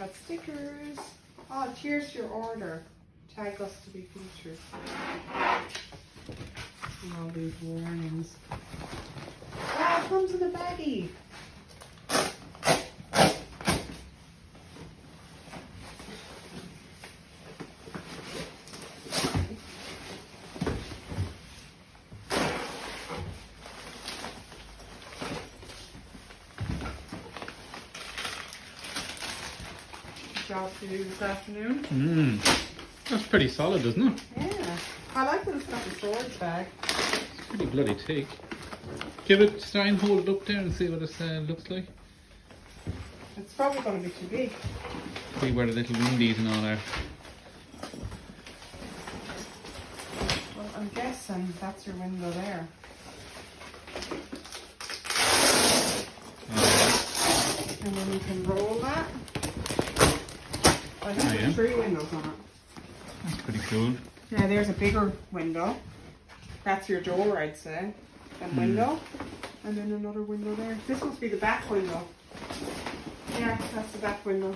got stickers. Oh, cheers to your order. Tag us to be featured. And all these warnings. Ah, it comes in a baggie. Job to do this afternoon. That's pretty solid, isn't it? Yeah. I like that it's got the storage bag. It's pretty bloody thick. Give it, try and hold it up there and see what it looks like. It's probably going to be too big. See where the little windies and all are. Well, I'm guessing that's your window there. And then you can roll that. I think there's 3 windows on it. That's pretty cool. Yeah, there's a bigger window. That's your door, I'd say. And window. And then another window there. This must be the back window. Yeah, that's the back window.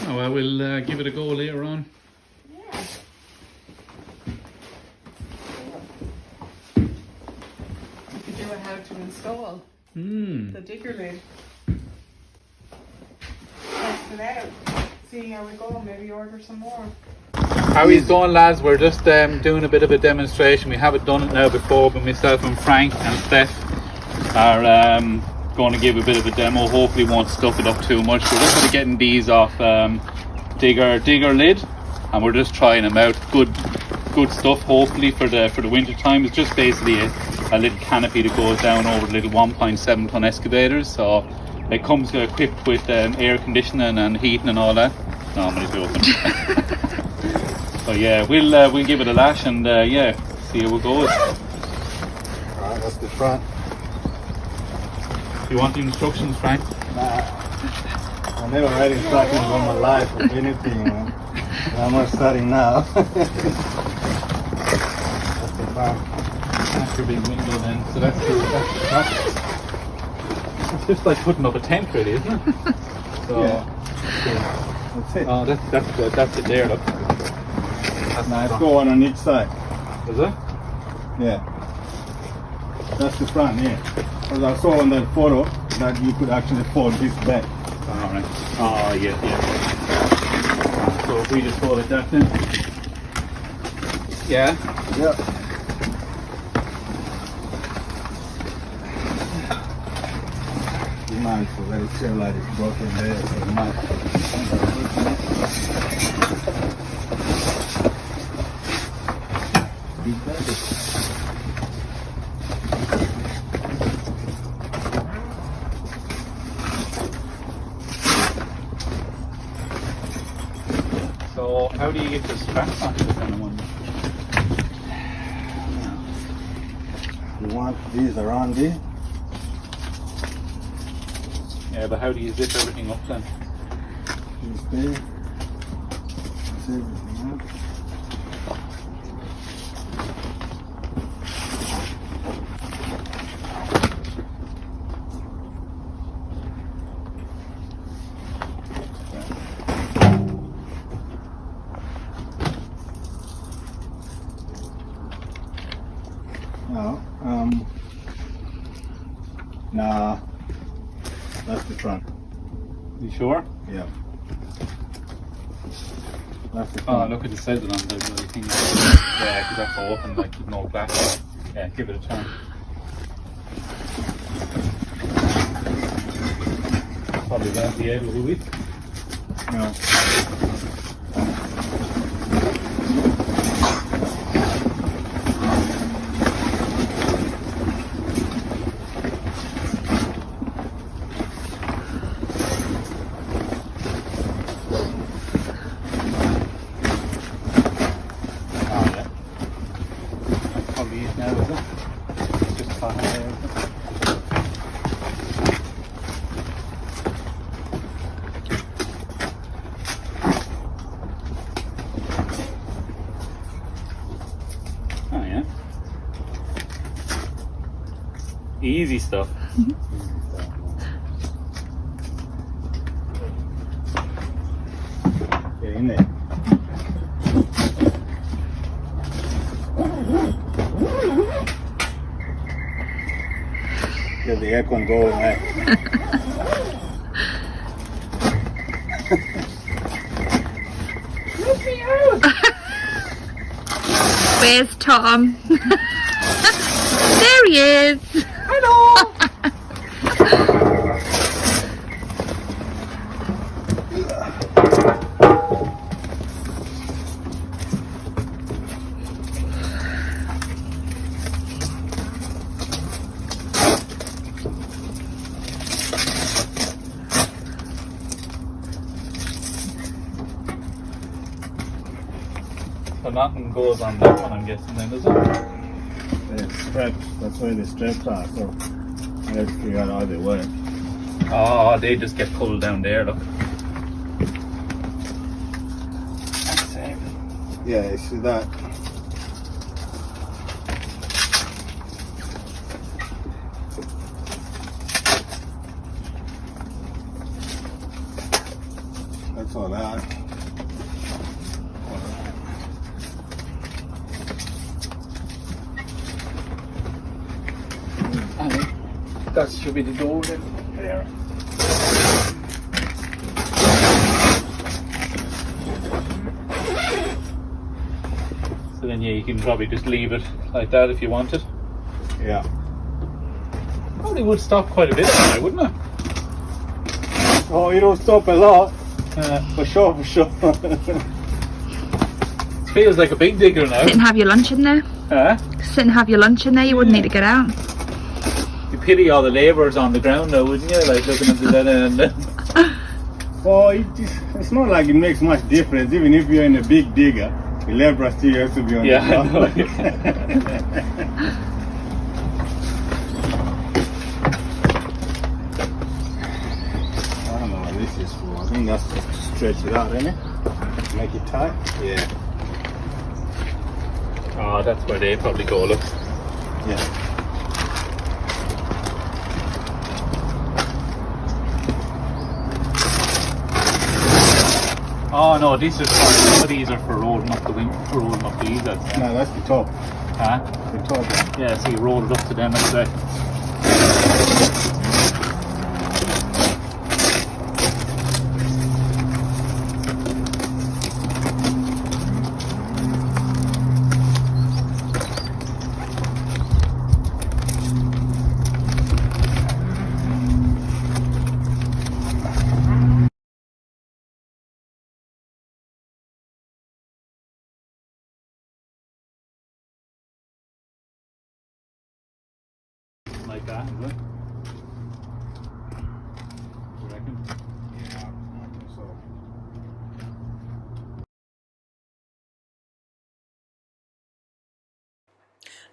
Oh well, we'll give it a go later on. Yeah. You could do a how to install the DiggerLid. Test it out. See how we go. Maybe order some more. How he's going, lads? We're just doing a bit of a demonstration. We haven't done it now before, but myself and Frank and Steph are going to give a bit of a demo. Hopefully won't stuff it up too much. We're just going to getting these off DiggerLid, and we're just trying them out. Good stuff. Hopefully for the winter time. It's just basically a little canopy that goes down over the little 1.7 ton excavators. So it comes equipped with air conditioning and heating and all that. No, I'm only joking. So yeah, we'll give it a lash and yeah, see how it goes. Alright, that's the front. You want the instructions, Frank? Nah, I never read instructions all my life or anything, man. I'm not starting now. That's the front. That's your big window then. So that's the top. It's just like putting up a tent, really, isn't it? So, yeah. That's it. oh, that's it there. Look. Now it's got one on each side. Is it? Yeah. That's the front, yeah. Because I saw on that photo that you could actually fold this back. Alright. Oh, yeah. So if we just fold it that then? Yeah. Yeah. Be mindful that it's still like it's broken there. So you might. So how do you get the straps onto the kind of one? You want these around there? Yeah, but how do you zip everything up then? These there. Zip everything up. Nah, that's the front. You sure? Yeah. That's the Oh, front. look at the says it on the thing. Yeah, because that's open, like with no glass. Yeah, give it a turn. Probably won't be able, will we? No. Easy stuff. Get in there. Get the aircon going, right? Let me out! Where's Tom? There he is. Hello! So nothing goes on that one, I'm guessing then, does it? The straps, that's where the straps are, so I have to figure out how they work. Oh, they just get pulled down there, look. That's it. Yeah, you see that? That's all that. That should be the door then. There. So then yeah, you can probably just leave it like that if you wanted. Yeah. Probably would stop quite a bit anyway, wouldn't it? Oh, you don't stop a lot. For sure, for sure. It feels like a big digger now. Sit and have your lunch in there. Huh? Sit and have your lunch in there. You wouldn't need to get out. You pity all the labourers on the ground now, wouldn't you? Like looking at the dead end. Well, it's not like it makes much difference. Even if you're in a big digger, the labourer still has to be on Yeah, the I know. I don't know what this is for. I think that's just to stretch it out, isn't it? Make it tight. Yeah. Oh, that's where they probably go, look. Yeah. Oh no, these are some of these are for rolling up the wing, for rolling up these. That's No, that's the top. huh? The top. Yeah, so you roll it up to them like that. Like that, is it? You reckon? Yeah, I think so.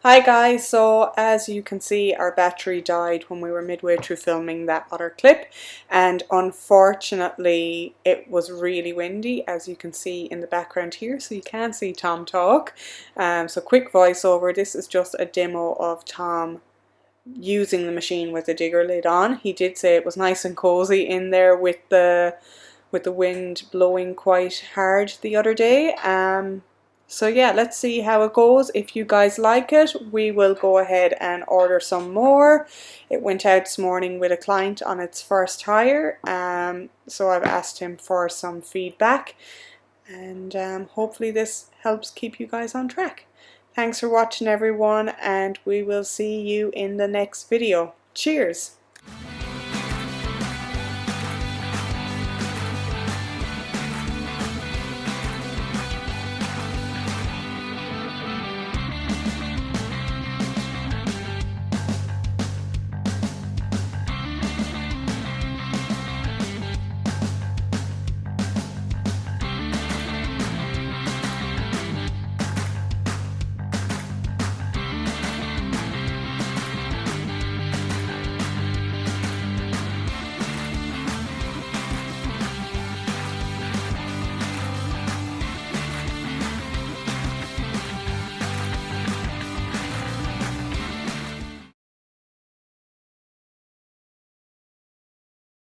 Hi guys, so as you can see our battery died when we were midway through filming that other clip, and unfortunately it was really windy, as you can see in the background here, so you can't see Tom talk. So quick voiceover, this is just a demo of Tom using the machine with the digger lid on. He did say it was nice and cozy in there with the wind blowing quite hard the other day. So yeah, let's see how it goes. If you guys like it, we will go ahead and order some more. It went out this morning with a client on its first hire, so I've asked him for some feedback, and hopefully this helps keep you guys on track. Thanks for watching everyone, and we will see you in the next video. Cheers!